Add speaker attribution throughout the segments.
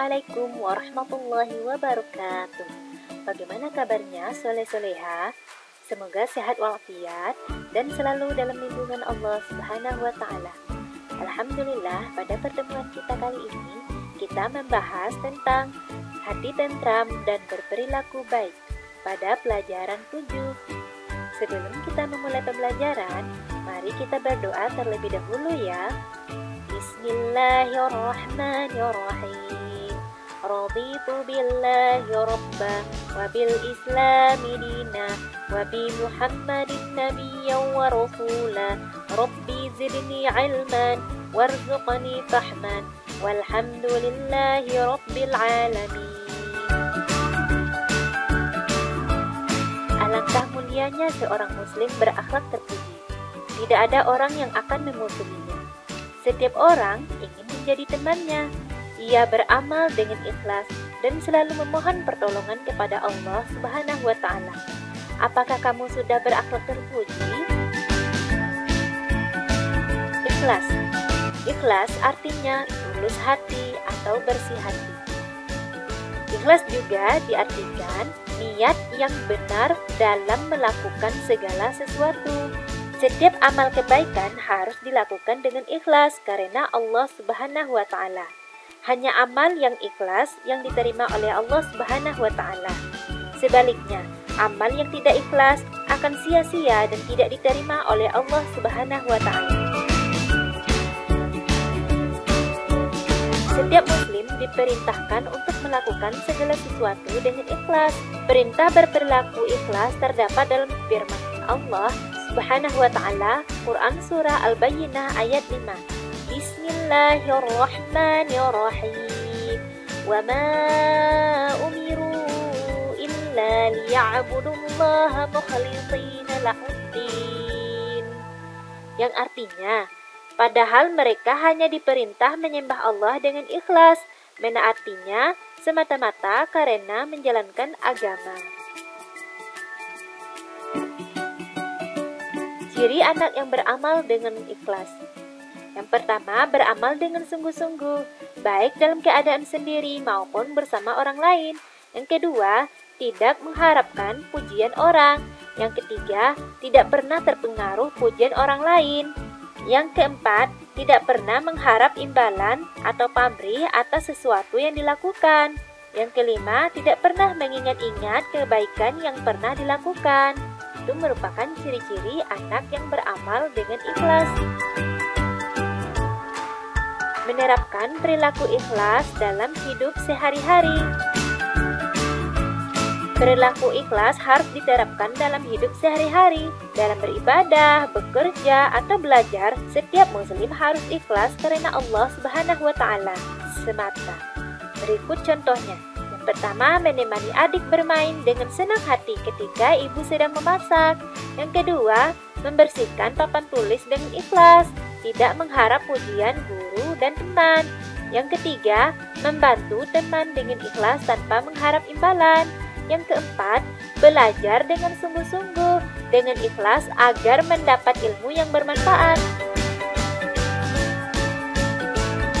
Speaker 1: Assalamualaikum warahmatullahi wabarakatuh. Bagaimana kabarnya soleh-soleha? Semoga sehat walafiat dan selalu dalam lindungan Allah Subhanahu wa Ta'ala. Alhamdulillah, pada pertemuan kita kali ini kita membahas tentang hati tentram dan berperilaku baik pada pelajaran 7. Sebelum kita memulai pembelajaran, mari kita berdoa terlebih dahulu ya. Bismillahirrahmanirrahim. Raditu billahi rabba wa bil islami dina wa bi Muhammadin nabiyyan wa rasula. Rabbi zidni ilman warzuqni fahman walhamdulillahi rabbil alamin. Alangkah mulianya seorang muslim berakhlak terpuji. Tidak ada orang yang akan memusuhinya. Setiap orang ingin menjadi temannya. Ia beramal dengan ikhlas dan selalu memohon pertolongan kepada Allah Subhanahu wa Ta'ala. Apakah kamu sudah berakhlak terpuji? Ikhlas. Ikhlas artinya tulus hati atau bersih hati. Ikhlas juga diartikan niat yang benar dalam melakukan segala sesuatu. Setiap amal kebaikan harus dilakukan dengan ikhlas karena Allah Subhanahu wa Ta'ala. Hanya amal yang ikhlas yang diterima oleh Allah Subhanahu wa Ta'ala. Sebaliknya, amal yang tidak ikhlas akan sia-sia dan tidak diterima oleh Allah Subhanahu wa Ta'ala. Setiap muslim diperintahkan untuk melakukan segala sesuatu dengan ikhlas. Perintah berperilaku ikhlas terdapat dalam firman Allah Subhanahu wa Ta'ala, Quran Surah Al-Bayyinah ayat 5. Bismillahirrahmanirrahim. Wa ma umiru illa liya'budullaha mukhlishina lahuddin. Yang artinya, padahal mereka hanya diperintah menyembah Allah dengan ikhlas, menaatinya semata-mata karena menjalankan agama. Ciri anak yang beramal dengan ikhlas. Yang pertama, beramal dengan sungguh-sungguh, baik dalam keadaan sendiri maupun bersama orang lain. Yang kedua, tidak mengharapkan pujian orang. Yang ketiga, tidak pernah terpengaruh pujian orang lain. Yang keempat, tidak pernah mengharap imbalan atau pamrih atas sesuatu yang dilakukan. Yang kelima, tidak pernah mengingat-ingat kebaikan yang pernah dilakukan. Itu merupakan ciri-ciri anak yang beramal dengan ikhlas. Menerapkan perilaku ikhlas dalam hidup sehari-hari. Perilaku ikhlas harus diterapkan dalam hidup sehari-hari. Dalam beribadah, bekerja, atau belajar, setiap muslim harus ikhlas karena Allah Subhanahu wa Ta'ala semata. Berikut contohnya. Pertama, menemani adik bermain dengan senang hati ketika ibu sedang memasak. Yang kedua, membersihkan papan tulis dengan ikhlas, tidak mengharap pujian guru dan teman. Yang ketiga, membantu teman dengan ikhlas tanpa mengharap imbalan. Yang keempat, belajar dengan sungguh-sungguh, dengan ikhlas agar mendapat ilmu yang bermanfaat.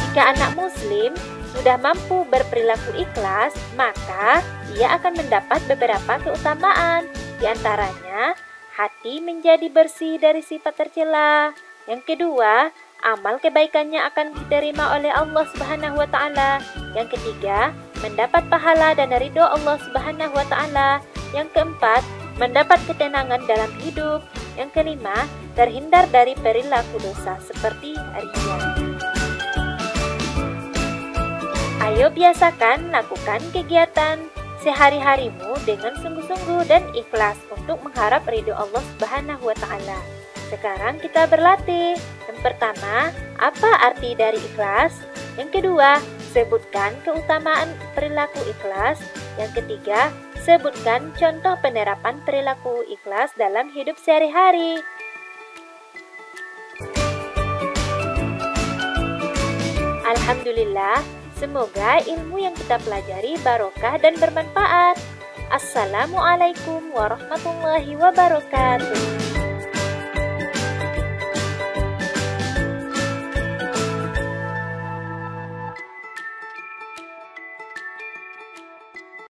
Speaker 1: Jika anak muslim sudah mampu berperilaku ikhlas, maka ia akan mendapat beberapa keutamaan. Di antaranya, hati menjadi bersih dari sifat tercela. Yang kedua, amal kebaikannya akan diterima oleh Allah Subhanahu wa Ta'ala. Yang ketiga, mendapat pahala dan ridho Allah Subhanahu wa Ta'ala. Yang keempat, mendapat ketenangan dalam hidup. Yang kelima, terhindar dari perilaku dosa seperti riya. Ayo biasakan lakukan kegiatan sehari-harimu dengan sungguh-sungguh dan ikhlas untuk mengharap ridho Allah Subhanahu wa Ta'ala. Sekarang kita berlatih. Yang pertama, apa arti dari ikhlas? Yang kedua, sebutkan keutamaan perilaku ikhlas. Yang ketiga, sebutkan contoh penerapan perilaku ikhlas dalam hidup sehari-hari. Alhamdulillah, semoga ilmu yang kita pelajari barokah dan bermanfaat. Assalamualaikum warahmatullahi wabarakatuh.